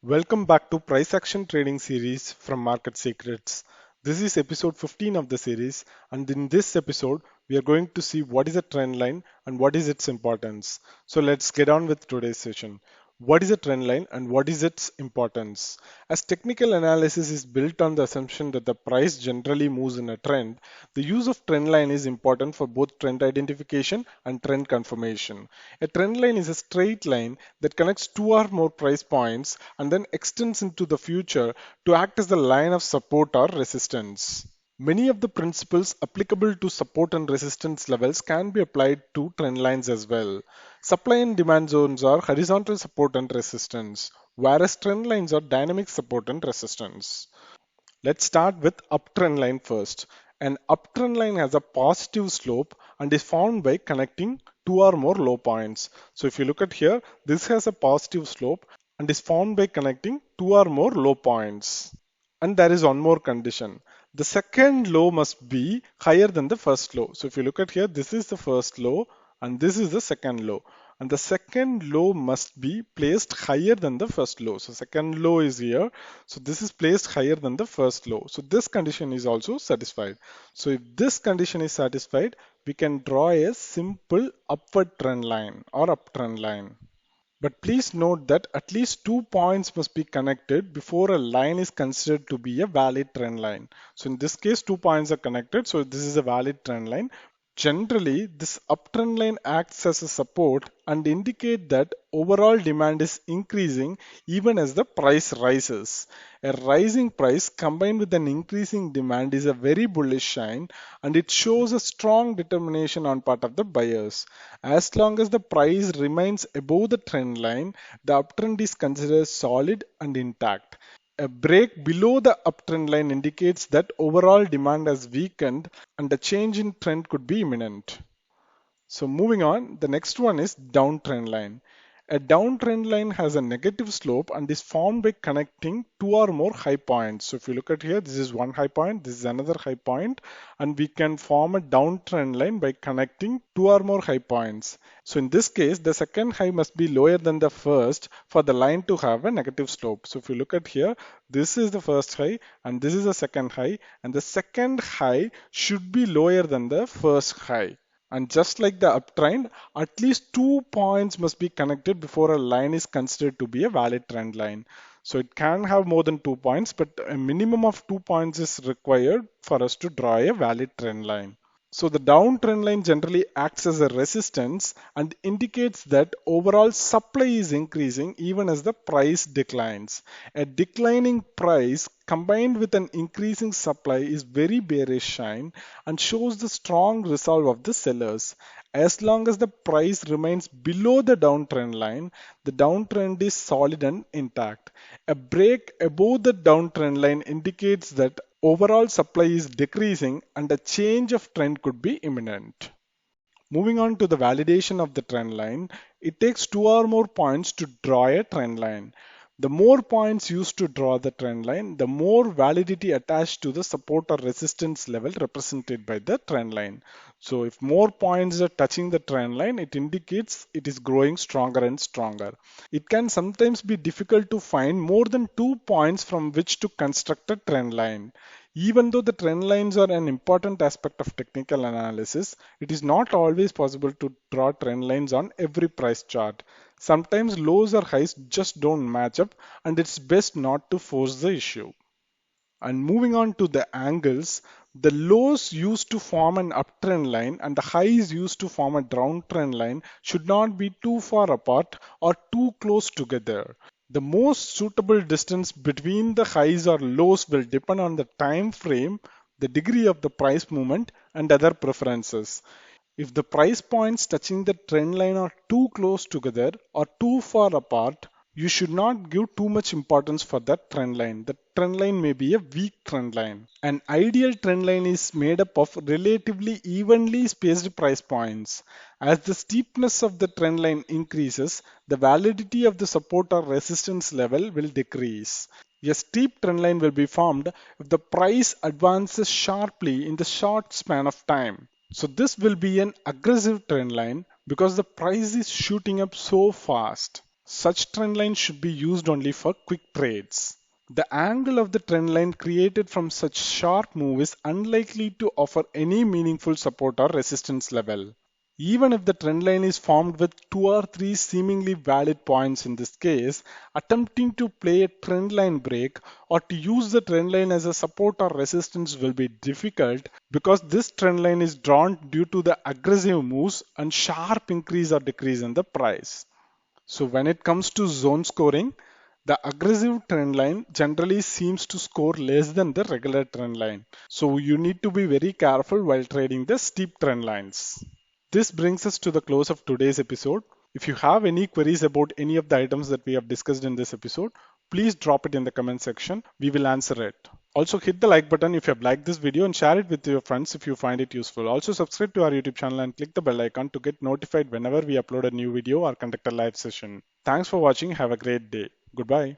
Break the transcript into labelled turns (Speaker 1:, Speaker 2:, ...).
Speaker 1: Welcome back to Price Action Trading Series from Market Secrets. This is episode 15 of the series, and in this episode, we are going to see what is a trend line and what is its importance. So let's get on with today's session. What is a trend line and what is its importance? As technical analysis is built on the assumption that the price generally moves in a trend, the use of trend line is important for both trend identification and trend confirmation. A trend line is a straight line that connects two or more price points and then extends into the future to act as the line of support or resistance. Many of the principles applicable to support and resistance levels can be applied to trend lines as well. Supply and demand zones are horizontal support and resistance, whereas trend lines are dynamic support and resistance. Let's start with uptrend line first. An uptrend line has a positive slope and is formed by connecting two or more low points. So if you look at here, this has a positive slope and is formed by connecting two or more low points. And there is one more condition. The second low must be higher than the first low. So if you look at here, this is the first low and this is the second low. And the second low must be placed higher than the first low. So second low is here. So this is placed higher than the first low. So this condition is also satisfied. So if this condition is satisfied, we can draw a simple upward trend line or uptrend line. But please note that at least 2 points must be connected before a line is considered to be a valid trend line. So in this case, 2 points are connected, so this is a valid trend line. Generally, this uptrend line acts as a support and indicate that overall demand is increasing even as the price rises. A rising price combined with an increasing demand is a very bullish sign and it shows a strong determination on part of the buyers. As long as the price remains above the trend line, the uptrend is considered solid and intact. A break below the uptrend line indicates that overall demand has weakened and a change in trend could be imminent. So moving on, the next one is downtrend line. A downtrend line has a negative slope and is formed by connecting two or more high points. So if you look at here, this is one high point, this is another high point, and we can form a downtrend line by connecting two or more high points. So in this case, the second high must be lower than the first for the line to have a negative slope. So if you look at here, this is the first high and this is the second high, and the second high should be lower than the first high. And just like the uptrend, at least 2 points must be connected before a line is considered to be a valid trend line. So it can have more than 2 points, but a minimum of 2 points is required for us to draw a valid trend line. So the downtrend line generally acts as a resistance and indicates that overall supply is increasing even as the price declines. A declining price combined with an increasing supply is very bearish sign and shows the strong resolve of the sellers. As long as the price remains below the downtrend line, the downtrend is solid and intact. A break above the downtrend line indicates that overall supply is decreasing and a change of trend could be imminent. Moving on to the validation of the trend line, it takes two or more points to draw a trend line. The more points used to draw the trend line, the more validity attached to the support or resistance level represented by the trend line. So if more points are touching the trend line, it indicates it is growing stronger and stronger. It can sometimes be difficult to find more than 2 points from which to construct a trend line. Even though the trend lines are an important aspect of technical analysis, it is not always possible to draw trend lines on every price chart. Sometimes lows or highs just don't match up and it's best not to force the issue. And moving on to the angles, the lows used to form an uptrend line and the highs used to form a downtrend line should not be too far apart or too close together. The most suitable distance between the highs or lows will depend on the time frame, the degree of the price movement, and other preferences. If the price points touching the trend line are too close together or too far apart, you should not give too much importance for that trend line. The trend line may be a weak trend line. An ideal trend line is made up of relatively evenly spaced price points. As the steepness of the trend line increases, the validity of the support or resistance level will decrease. A steep trend line will be formed if the price advances sharply in the short span of time. So this will be an aggressive trend line because the price is shooting up so fast. Such trend lines should be used only for quick trades. The angle of the trend line created from such sharp move is unlikely to offer any meaningful support or resistance level. Even if the trend line is formed with two or three seemingly valid points in this case, attempting to play a trend line break or to use the trend line as a support or resistance will be difficult because this trend line is drawn due to the aggressive moves and sharp increase or decrease in the price. So when it comes to zone scoring, the aggressive trend line generally seems to score less than the regular trend line. So you need to be very careful while trading the steep trend lines. This brings us to the close of today's episode. If you have any queries about any of the items that we have discussed in this episode, please drop it in the comment section. We will answer it. Also hit the like button if you have liked this video and share it with your friends if you find it useful. Also subscribe to our YouTube channel and click the bell icon to get notified whenever we upload a new video or conduct a live session. Thanks for watching. Have a great day. Goodbye.